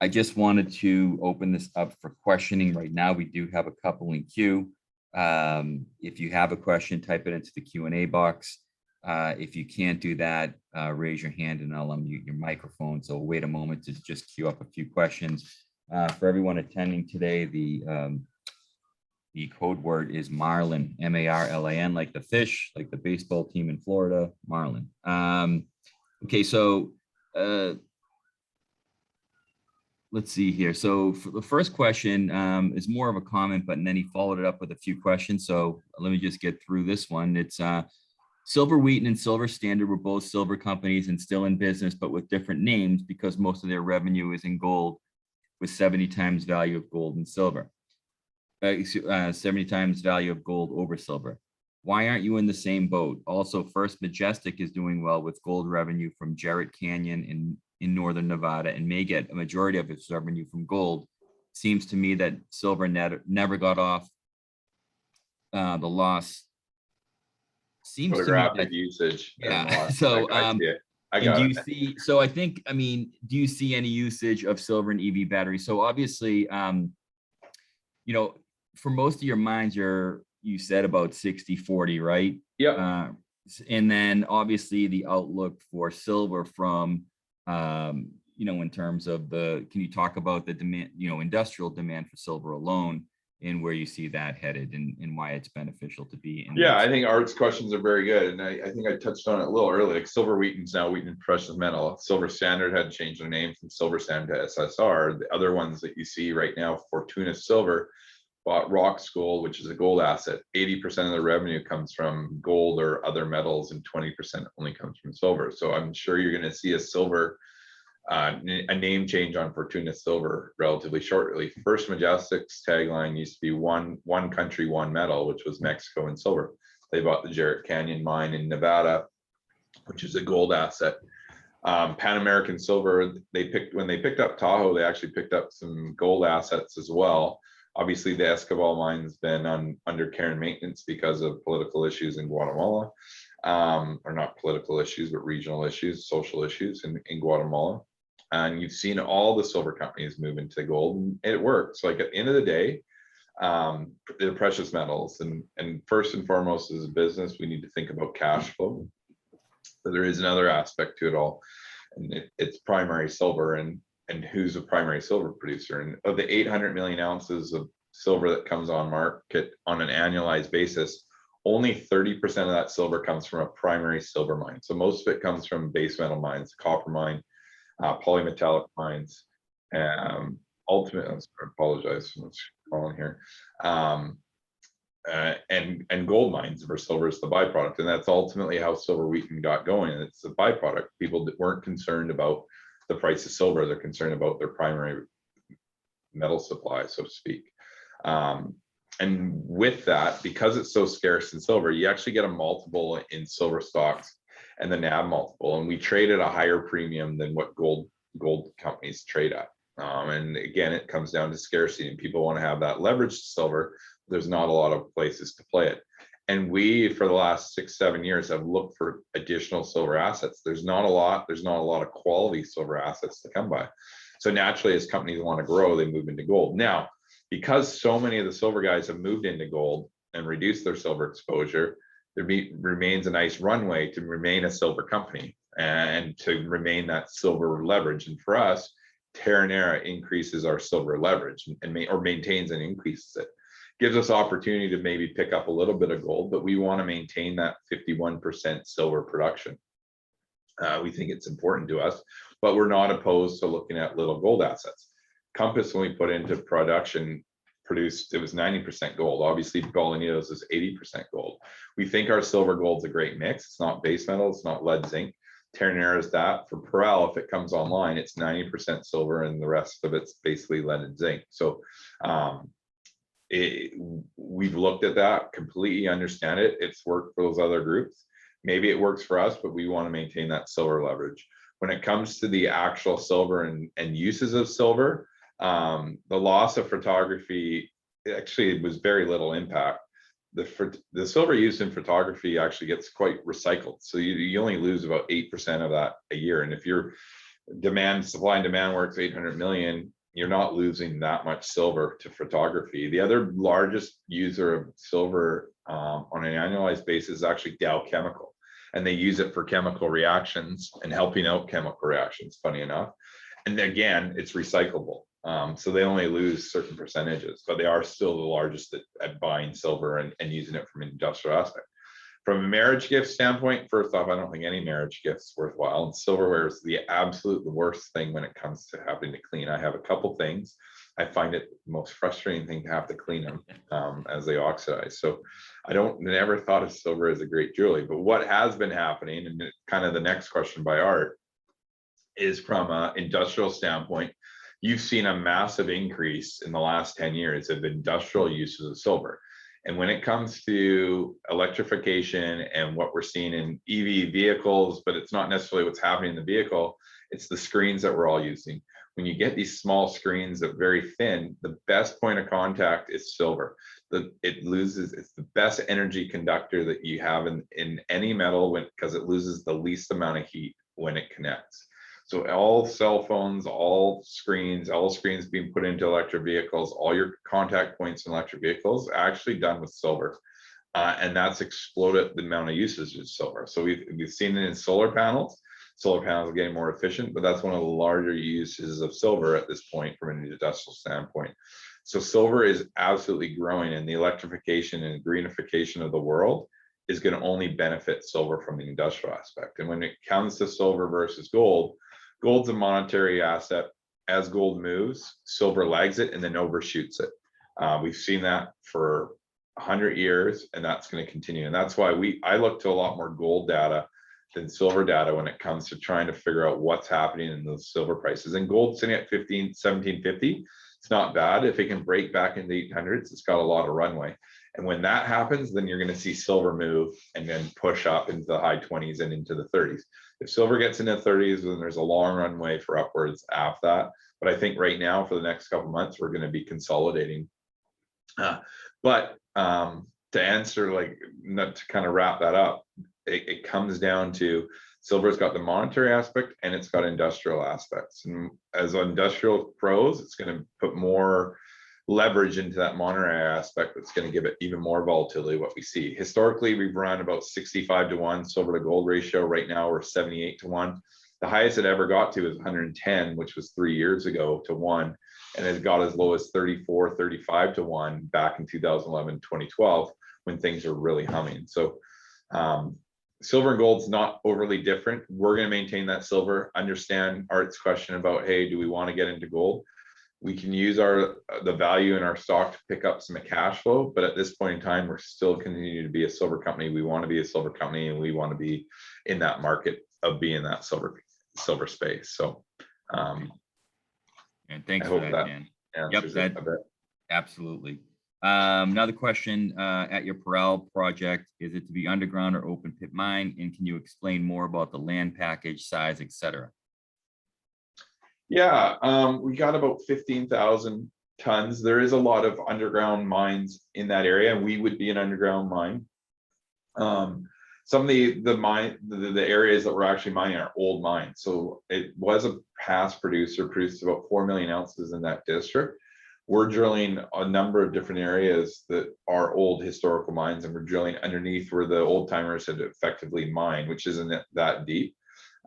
I just wanted to open this up for questioning right now. We do have a couple in queue. If you have a question, type it into the Q&A box. If you can't do that, raise your hand and I'll unmute your microphone. So wait a moment to just queue up a few questions. For everyone attending today, the the code word is Marlin, M-A-R-L-A-N, like the fish, like the baseball team in Florida, Marlin. Okay, so let's see here. So for the first question is more of a comment, but then he followed it up with a few questions. So let me just get through this one. It's Silver Wheaton and Silver Standard were both silver companies and still in business, but with different names because most of their revenue is in gold with 70 times value of gold and silver. 70 times value of gold over silver. Why aren't you in the same boat? Also, First Majestic is doing well with gold revenue from Jarrett Canyon in northern Nevada and may get a majority of its revenue from gold. Seems to me that silver never got off the loss. Seems to me Photographic that, usage. yeah. So I see it. I and got do you it. see, so I think, I mean, do you see any usage of silver and EV batteries? So obviously, you know, for most of your mines, you said about 60-40, right? Yeah. And then obviously the outlook for silver from, you know, in terms of can you talk about the demand, you know, industrial demand for silver alone and where you see that headed and why it's beneficial to be in? Yeah, I think Art's questions are very good. And I think I touched on it a little earlier. Like Silver Wheaton's now Wheaton Precious Metal. Silver Standard had changed their name from Silver Standard to SSR. The other ones that you see right now, Fortuna Silver bought Rock School, which is a gold asset. 80% of the revenue comes from gold or other metals, and 20% only comes from silver. So I'm sure you're going to see a name change on Fortuna Silver relatively shortly. First Majestic's tagline used to be one country, one metal, which was Mexico and silver. They bought the Jarrett Canyon mine in Nevada, which is a gold asset. Pan American Silver, when they picked up Tahoe, they actually picked up some gold assets as well. Obviously, the Escobal mine's been under care and maintenance because of political issues in Guatemala, or not political issues, but regional issues, social issues in Guatemala. And you've seen all the silver companies move into gold, and it works. Like at the end of the day, they're precious metals, and first and foremost, as a business, we need to think about cash flow. But there is another aspect to it all, and it's primary silver, and who's a primary silver producer. And of the 800 million ounces of silver that comes on market on an annualized basis, only 30% of that silver comes from a primary silver mine. So most of it comes from base metal mines, copper mine, polymetallic mines, ultimately, I apologize for what's calling here, and gold mines, where silver is the byproduct. And that's ultimately how Silver Wheaton got going. It's a byproduct. People that weren't concerned about the price of silver, they're concerned about their primary metal supply, so to speak. And with that, because it's so scarce in silver, you actually get a multiple in silver stocks and the NAV multiple. And we trade at a higher premium than what gold companies trade at. And again, it comes down to scarcity, and people want to have that leverage to silver. There's not a lot of places to play it. And we, for the last 6-7 years, have looked for additional silver assets. There's not a lot of quality silver assets to come by. So naturally, as companies want to grow, they move into gold. Now, because so many of the silver guys have moved into gold and reduced their silver exposure, there remains a nice runway to remain a silver company and to remain that silver leverage. And for us, Terronera increases our silver leverage or maintains and increases it. Gives us opportunity to maybe pick up a little bit of gold, but we want to maintain that 51% silver production. We think it's important to us, but we're not opposed to looking at little gold assets. Compass, when we put into production, it was 90% gold. Obviously, Bolañitos is 80% gold. We think our silver gold's a great mix. It's not base metal, it's not lead zinc. Terronera is that. For Pearl, if it comes online, it's 90% silver and the rest of it's basically lead and zinc. So we've looked at that, completely understand it. It's worked for those other groups. Maybe it works for us, but we want to maintain that silver leverage. When it comes to the actual silver and uses of silver, the loss of photography actually was very little impact. The silver used in photography actually gets quite recycled. So you only lose about 8% of that a year. And if your supply and demand works 800 million, you're not losing that much silver to photography. The other largest user of silver on an annualized basis is actually Dow Chemical. And they use it for chemical reactions and helping out chemical reactions, funny enough. And again, it's recyclable. So they only lose certain percentages, but they are still the largest at buying silver and using it from an industrial aspect. From a marriage gift standpoint, first off, I don't think any marriage gift's worthwhile. And silverware is the absolute worst thing when it comes to having to clean. I have a couple things. I find it the most frustrating thing to have to clean them as they oxidize. So I never thought of silver as a great jewelry. But what has been happening, and kind of the next question by Art, is from an industrial standpoint, you've seen a massive increase in the last 10 years of industrial uses of silver. And when it comes to electrification and what we're seeing in EV vehicles, but it's not necessarily what's happening in the vehicle, it's the screens that we're all using. When you get these small screens that are very thin, the best point of contact is silver. It's the best energy conductor that you have in any metal because it loses the least amount of heat when it connects. So all cell phones, all screens being put into electric vehicles, all your contact points in electric vehicles are actually done with silver. And that's exploded the amount of usage of silver. So we've seen it in solar panels. Solar panels are getting more efficient, but that's one of the larger uses of silver at this point from an industrial standpoint. So silver is absolutely growing, and the electrification and greenification of the world is going to only benefit silver from the industrial aspect. And when it comes to silver versus gold, gold's a monetary asset. As gold moves, silver lags it and then overshoots it. We've seen that for 100 years, and that's going to continue. And that's why I look to a lot more gold data than silver data when it comes to trying to figure out what's happening in those silver prices. And gold's sitting at 1750. It's not bad. If it can break back into the 800s, it's got a lot of runway. And when that happens, then you're going to see silver move and then push up into the high 20s and into the 30s. If silver gets into the 30s, then there's a long runway for upwards after that. But I think right now, for the next couple of months, we're going to be consolidating. But to answer, to kind of wrap that up, it comes down to silver's got the monetary aspect and it's got industrial aspects. And as industrial grows, it's going to put more leverage into that monetary aspect. That's going to give it even more volatility. What we see historically, we've run about 65-1 silver to gold ratio. Right now we're 78-1. The highest it ever got to is 110, which was 3 years ago to 1, and it got as low as 34, 35-1 back in 2011, 2012, when things are really humming. So silver and gold's not overly different. We're going to maintain that silver. Understand Art's question about, hey, do we want to get into gold? We can use the value in our stock to pick up some cash flow, but at this point in time, we're still continuing to be a silver company. We want to be a silver company, and we want to be in that market of being that silver space. So, and thanks for that, Dan. Yep, absolutely. Another question, at your Parral project, is it to be underground or open pit mine? And can you explain more about the land package, size, etc.? Yeah, we got about 15,000 tons. There is a lot of underground mines in that area, and we would be an underground mine. Some of the areas that we're actually mining are old mines. So it was a past producer, produced about 4 million ounces in that district. We're drilling a number of different areas that are old historical mines, and we're drilling underneath where the old timers had effectively mined, which isn't that deep.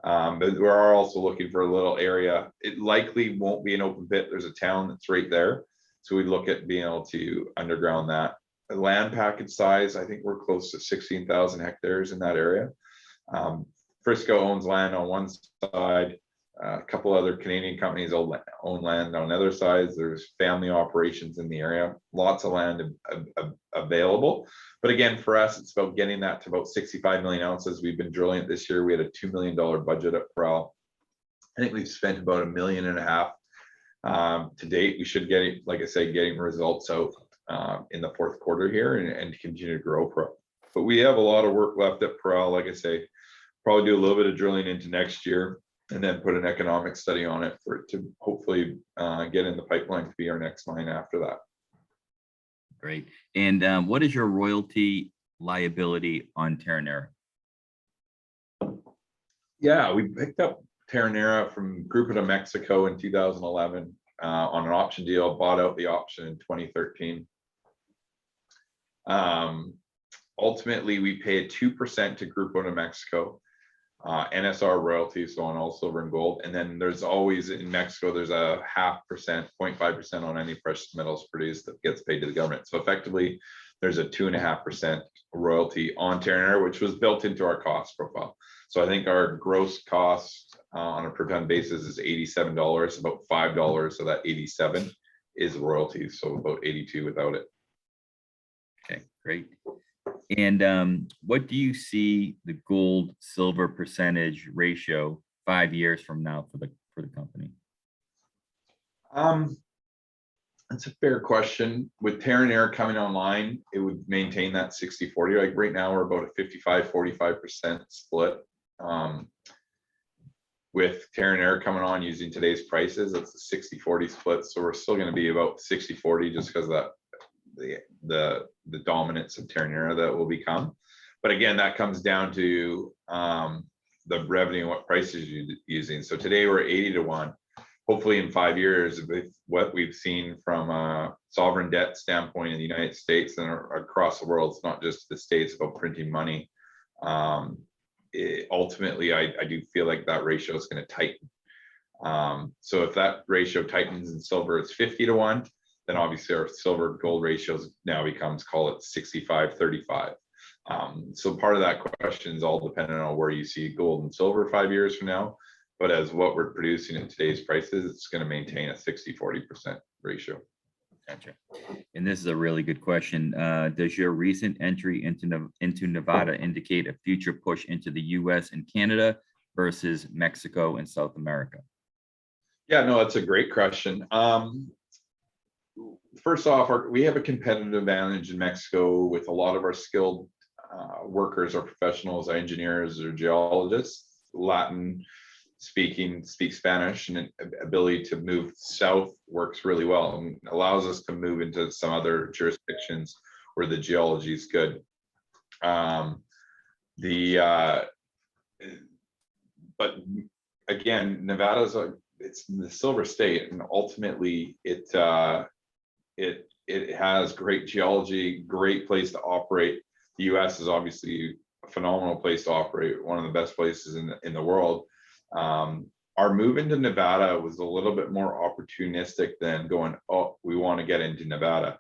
But we are also looking for a little area. It likely won't be an open pit. There's a town that's right there. So we look at being able to underground that. The land package size, I think we're close to 16,000 hectares in that area. Frisco owns land on one side. A couple other Canadian companies own land on other sides. There's family operations in the area. Lots of land available. But again, for us, it's about getting that to about 65 million ounces. We've been drilling it this year. We had a $2 million budget at Parral. I think we've spent about $1.5 million to date. We should get it, like I say, getting results out in the fourth quarter here and continue to grow Parral. But we have a lot of work left at Parral. Like I say, probably do a little bit of drilling into next year, and then put an economic study on it for it to hopefully get in the pipeline to be our next mine after that. Great. And what is your royalty liability on Terronera? Yeah, we picked up Taranera from Grupo de Mexico in 2011 on an option deal, bought out the option in 2013. Ultimately, we paid 2% to Grupo de Mexico. NSR royalties, so on all silver and gold. And then there's always in Mexico, there's a 0.5%, 0.5% on any precious metals produced that gets paid to the government. So effectively, there's a 2.5% royalty on Terronera, which was built into our cost profile. So I think our gross cost on a per ton basis is $87, about $5 of that 87 is royalties, so about 82 without it. Okay, great. And what do you see the gold silver percentage ratio 5 years from now for the company? That's a fair question. With Taranera coming online, it would maintain that 60-40. Like right now, we're about a 55-45% split. With Terronera coming on using today's prices, it's a 60-40 split. So we're still going to be about 60-40 just because of that the dominance of Terronera that will become. But again, that comes down to the revenue and what prices you're using. So today we're 80-1. Hopefully in 5 years, with what we've seen from a sovereign debt standpoint in the United States and across the world, it's not just the States about printing money. Ultimately, I do feel like that ratio is going to tighten. So if that ratio tightens in silver, it's 50-1, then obviously our silver gold ratios now becomes, call it 65-35. So part of that question is all dependent on where you see gold and silver 5 years from now. But as what we're producing at today's prices, it's going to maintain a 60-40% ratio. Gotcha. And this is a really good question. Does your recent entry into Nevada indicate a future push into the US and Canada versus Mexico and South America? Yeah, no, that's a great question. First off, we have a competitive advantage in Mexico with a lot of our skilled workers or professionals, engineers or geologists, Latin speaking, speak Spanish, and ability to move south works really well and allows us to move into some other jurisdictions where the geology is good. But again, Nevada's it's the silver state, and ultimately it has great geology, great place to operate. The US is obviously a phenomenal place to operate, one of the best places in the world. Our move into Nevada was a little bit more opportunistic than going, oh, we want to get into Nevada.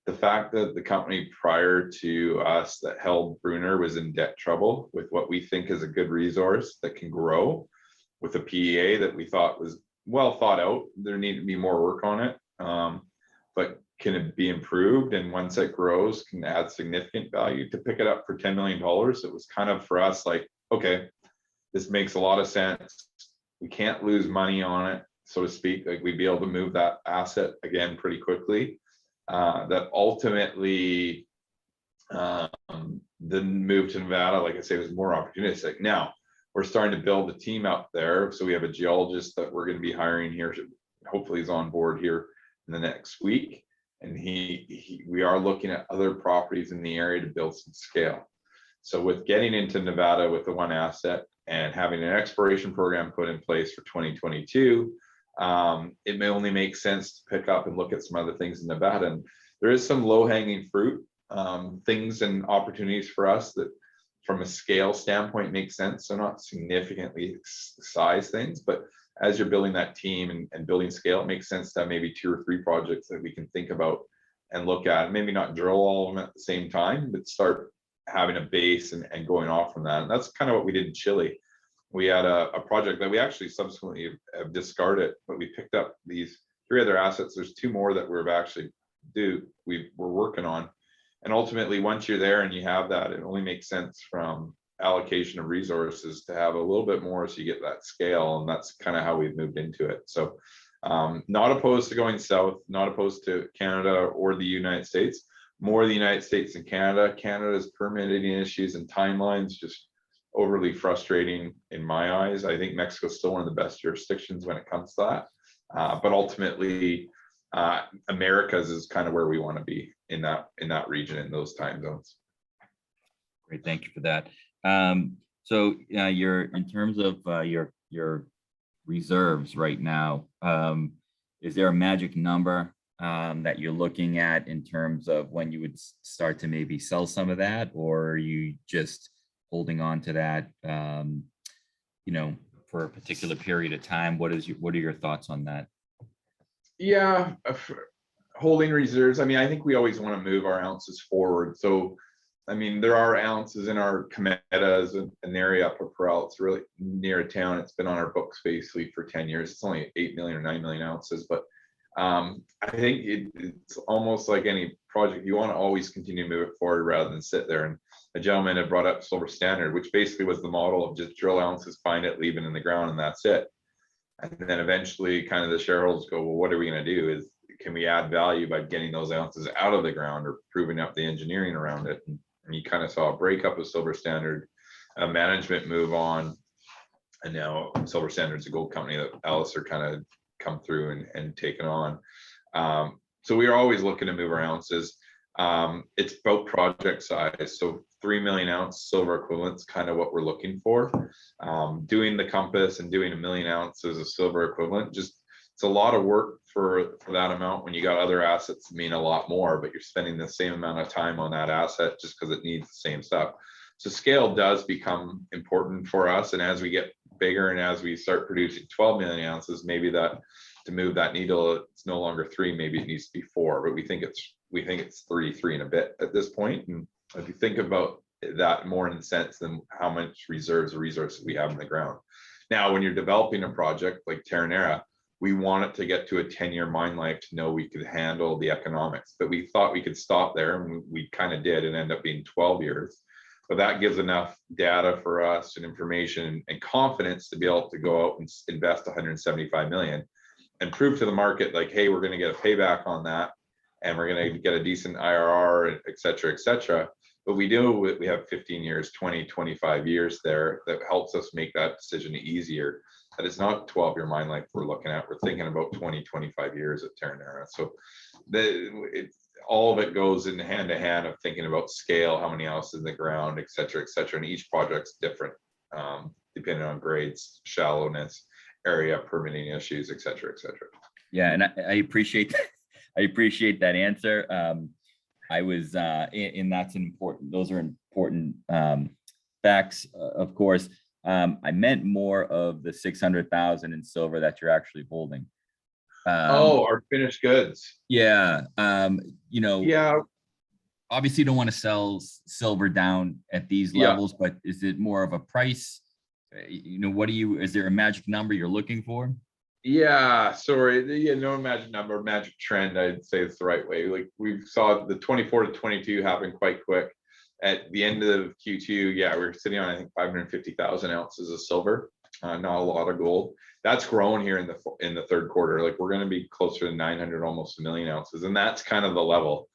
The fact that the company prior to us that held Bruner was in debt trouble with what we think is a good resource that can grow with a PEA that we thought was well thought out. There needed to be more work on it, but can it be improved? And once it grows, can add significant value. To pick it up for $10 million, it was kind of for us like, okay, this makes a lot of sense. We can't lose money on it, so to speak. Like we'd be able to move that asset again pretty quickly. That ultimately the move to Nevada, like I say, was more opportunistic. Now we're starting to build a team out there. So we have a geologist that we're going to be hiring here. Hopefully he's on board here in the next week. And we are looking at other properties in the area to build some scale. So with getting into Nevada with the one asset and having an exploration program put in place for 2022, it may only make sense to pick up and look at some other things in Nevada. And there is some low-hanging fruit, things and opportunities for us that from a scale standpoint make sense. So not significantly size things, but as you're building that team and building scale, it makes sense to have maybe 2 or 3 projects that we can think about and look at. Maybe not drill all of them at the same time, but start having a base and going off from that. And that's kind of what we did in Chile. We had a project that we actually subsequently have discarded, but we picked up these 3 other assets. There's 2 more that we're working on. And ultimately, once you're there and you have that, it only makes sense from allocation of resources to have a little bit more so you get that scale. And that's kind of how we've moved into it. So not opposed to going south, not opposed to Canada or the United States, more the United States than Canada. Canada's permitting issues and timelines just overly frustrating in my eyes. I think Mexico's still one of the best jurisdictions when it comes to that. But ultimately, Americas is kind of where we want to be in that region, in those time zones. Great, thank you for that. So you're in terms of your reserves right now, is there a magic number that you're looking at in terms of when you would start to maybe sell some of that, or are you just holding on to that for a particular period of time. What are your thoughts on that? Yeah, holding reserves. I mean, I think we always want to move our ounces forward. So, I mean, there are ounces in our Cometas, an area up of Pearl. It's really near a town. It's been on our books basically for 10 years. It's only 8 million or 9 million ounces, but I think it's almost like any project. You want to always continue to move it forward rather than sit there. And a gentleman had brought up Silver Standard, which basically was the model of just drill ounces, find it, leave it in the ground, and that's it. And then eventually kind of the shareholders go, well, what are we going to do? Can we add value by getting those ounces out of the ground or proving up the engineering around it? And you kind of saw a breakup of Silver Standard, a management move on, and now Silver Standard's a gold company that Alistair kind of come through and taken on. So we are always looking to move our ounces. It's about project size. So 3 million ounce silver equivalent's kind of what we're looking for. Doing the Compass and doing 1 million ounces of silver equivalent, it's a lot of work for that amount when you got other assets that mean a lot more, but you're spending the same amount of time on that asset just because it needs the same stuff. So scale does become important for us. And as we get bigger and as we start producing 12 million ounces, maybe that to move that needle, it's no longer 3, maybe it needs to be 4, but we think it's 33 and a bit at this point. And if you think about that more in the sense than how much reserves or resources we have in the ground. Now, when you're developing a project like Terronera, we want it to get to a 10-year mine life to know we could handle the economics, but we thought we could stop there, and we kind of did, and end up being 12 years. But that gives enough data for us and information and confidence to be able to go out and invest 175 million and prove to the market like, hey, we're going to get a payback on that, and we're going to get a decent IRR, et cetera, et cetera. But we have 15 years, 20, 25 years there that helps us make that decision easier. That it's not 12-year mine life we're looking at. We're thinking about 20, 25 years at Taranera. So all of it goes in hand to hand of thinking about scale, how many ounces in the ground, et cetera, et cetera. And each project's different, depending on grades, shallowness, area, permitting issues, et cetera, et cetera. Yeah, and I appreciate that. I appreciate that answer. I was, and that's important. Those are important facts, of course. I meant more of the 600,000 in silver that you're actually holding. Our finished goods. Yeah. Yeah. Obviously, you don't want to sell silver down at these levels, but is it more of a price? Is there a magic number you're looking for? Yeah, sorry. Yeah, no magic number, magic trend, I'd say it's the right way. Like we saw the 24 to 22 happen quite quick. At the end of Q2, we're sitting on, I think, 550,000 ounces of silver, not a lot of gold. That's grown here in the third quarter. Like we're going to be closer to 900, almost 1 million ounces. And that's kind of the level.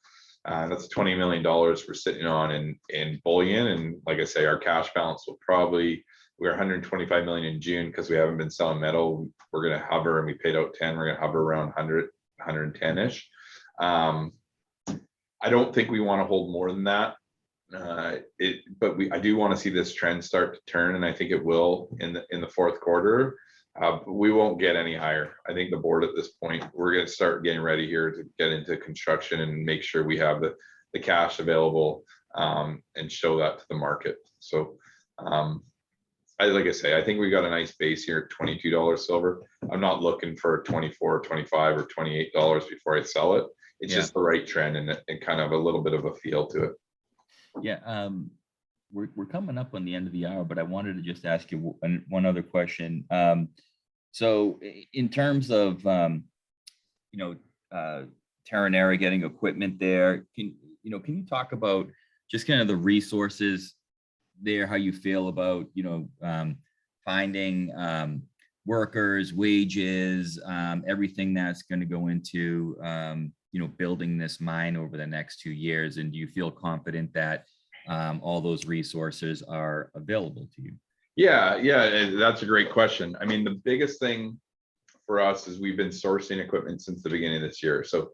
That's $20 million we're sitting on in bullion. And like I say, our cash balance will we're 125 million in June because we haven't been selling metal. We're going to hover, and we paid out 10. We're going to hover around 100, 110-ish. I don't think we want to hold more than that. But I do want to see this trend start to turn, and I think it will in the fourth quarter. We won't get any higher. I think the board at this point, we're going to start getting ready here to get into construction and make sure we have the cash available and show that to the market. So like I say, I think we got a nice base here at $22 silver. I'm not looking for 24, 25, or $28 before I sell it. It's just the right trend and kind of a little bit of a feel to it. Yeah, we're coming up on the end of the hour, but I wanted to just ask you one other question. So in terms of Terronera getting equipment there, can you talk about just kind of the resources there, how you feel about finding workers, wages, everything that's going to go into building this mine over the next 2 years, and do you feel confident that all those resources are available to you? Yeah, that's a great question. I mean, the biggest thing for us is we've been sourcing equipment since the beginning of this year. So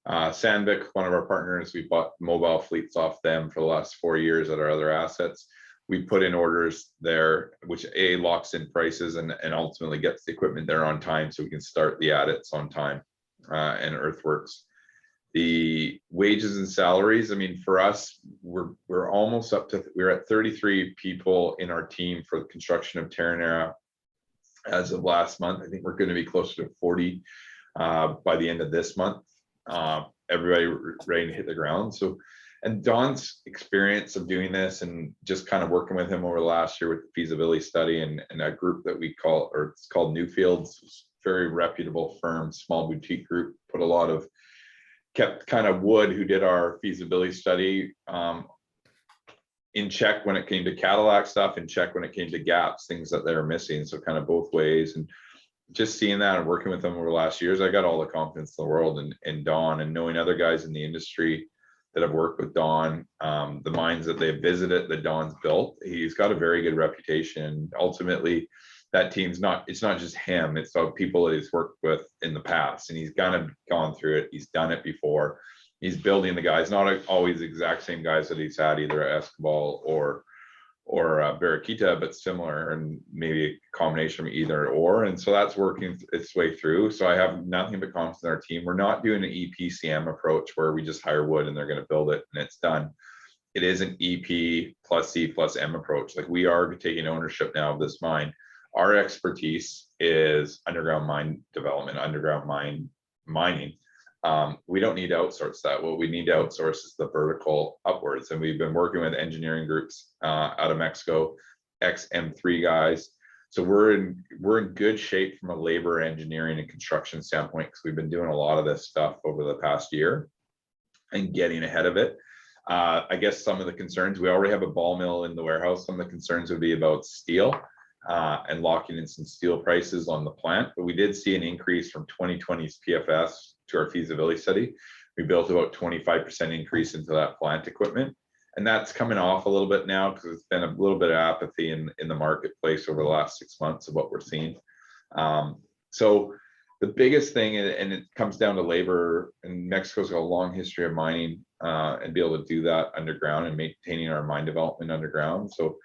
Sandvik, one of our partners, we bought mobile fleets off them for the last 4 years at our other assets. We put in orders there, which locks in prices and ultimately gets the equipment there on time, so we can start the adits on time and earthworks. The wages and salaries, I mean, for us, we're almost up to, we're at 33 people in our team for the construction of Terronera as of last month. I think we're going to be closer to 40 by the end of this month. Everybody ready to hit the ground. So, and Don's experience of doing this and just kind of working with him over the last year with the feasibility study and a group that we call, or it's called Newfields, very reputable firm, small boutique group, put a lot of, kept kind of Wood, who did our feasibility study, in check when it came to Cadillac stuff, in check when it came to gaps, things that they're missing. So kind of both ways. And just seeing that and working with them over the last years, I got all the confidence in the world in Don, and knowing other guys in the industry that have worked with Don, the mines that they've visited that Don's built, he's got a very good reputation. Ultimately, that team's not, it's not just him, it's the people that he's worked with in the past, and he's kind of gone through it, he's done it before, he's building the guys, not always the exact same guys that he's had either at Escobal or Barraquita, but similar, and maybe a combination of either or. And so that's working its way through. So I have nothing but confidence in our team. We're not doing an EPCM approach where we just hire Wood and they're going to build it and it's done. It is an EP plus C plus M approach. Like, we are taking ownership now of this mine. Our expertise is underground mine development, underground mining. We don't need to outsource that. What we need to outsource is the vertical upwards. And we've been working with engineering groups out of Mexico, ex-M3 guys. So we're in good shape from a labor, engineering, and construction standpoint, because we've been doing a lot of this stuff over the past year and getting ahead of it. I guess some of the concerns, we already have a ball mill in the warehouse. Some of the concerns would be about steel and locking in some steel prices on the plant. But we did see an increase from 2020's PFS to our feasibility study. We built about 25% increase into that plant equipment. And that's coming off a little bit now because it's been a little bit of apathy in the marketplace over the last 6 months of what we're seeing. So the biggest thing, and it comes down to labor, and Mexico's got a long history of mining and be able to do that underground and maintaining our mine development underground. So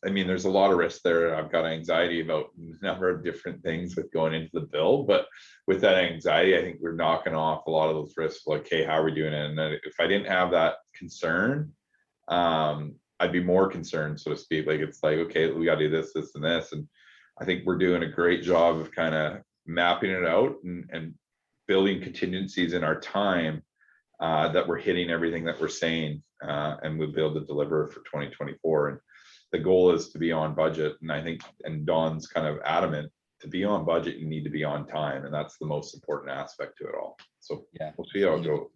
I mean, there's a lot of risk there. I've got anxiety about a number of different things with going into the build, but with that anxiety, I think we're knocking off a lot of those risks. Like, hey, how are we doing it? And if I didn't have that concern, I'd be more concerned, so to speak. Like, it's like, okay, we got to do this, this, and this. And I think we're doing a great job of kind of mapping it out and building contingencies in our time that we're hitting everything that we're saying, and we'll be able to deliver for 2024. And the goal is to be on budget. And I think, and Don's kind of adamant, to be on budget, you need to be on time. And that's the most important aspect to it all. So yeah, we'll see how it goes.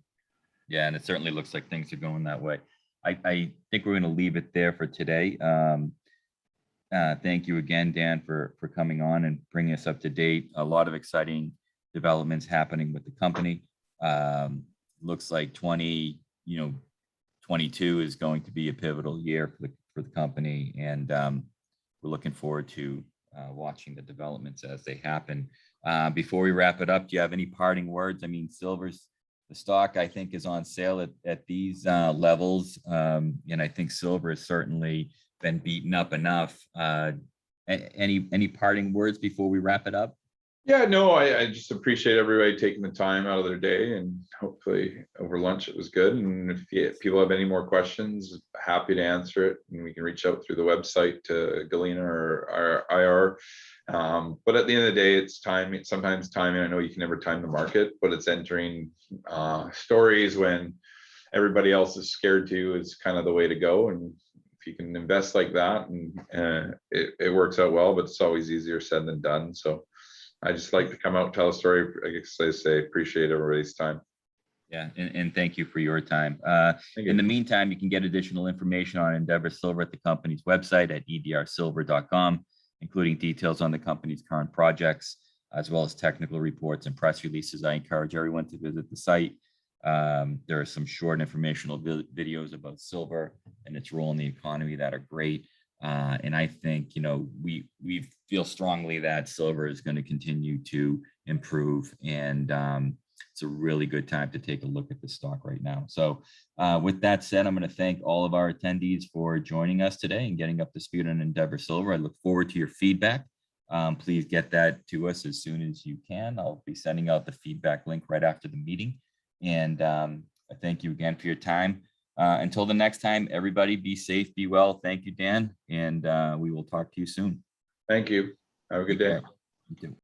Yeah, and it certainly looks like things are going that way. I think we're going to leave it there for today. Thank you again, Dan, for coming on and bringing us up to date. A lot of exciting developments happening with the company. Looks like 2022 is going to be a pivotal year for the company, and we're looking forward to watching the developments as they happen. Before we wrap it up, do you have any parting words? I mean, silver's, the stock, I think, is on sale at these levels, and I think silver has certainly been beaten up enough. Any parting words before we wrap it up? Yeah, no, I just appreciate everybody taking the time out of their day, and hopefully over lunch it was good. And if people have any more questions, happy to answer it. And we can reach out through the website to Galena or our IR. But at the end of the day, it's timing. Sometimes timing, I know you can never time the market, but it's entering stories when everybody else is scared to is kind of the way to go. And if you can invest like that, and it works out well, but it's always easier said than done. So I just like to come out and tell a story. I guess I say appreciate everybody's time. Yeah, and thank you for your time. In the meantime, you can get additional information on Endeavour Silver at the company's website at edrsilver.com, including details on the company's current projects, as well as technical reports and press releases. I encourage everyone to visit the site. There are some short informational videos about silver and its role in the economy that are great. And I think, we feel strongly that silver is going to continue to improve, and it's a really good time to take a look at the stock right now. So with that said, I'm going to thank all of our attendees for joining us today and getting up to speed on Endeavour Silver. I look forward to your feedback. Please get that to us as soon as you can. I'll be sending out the feedback link right after the meeting. And I thank you again for your time. Until the next time, everybody be safe, be well. Thank you, Dan. And we will talk to you soon. Thank you. Have a good day. You too.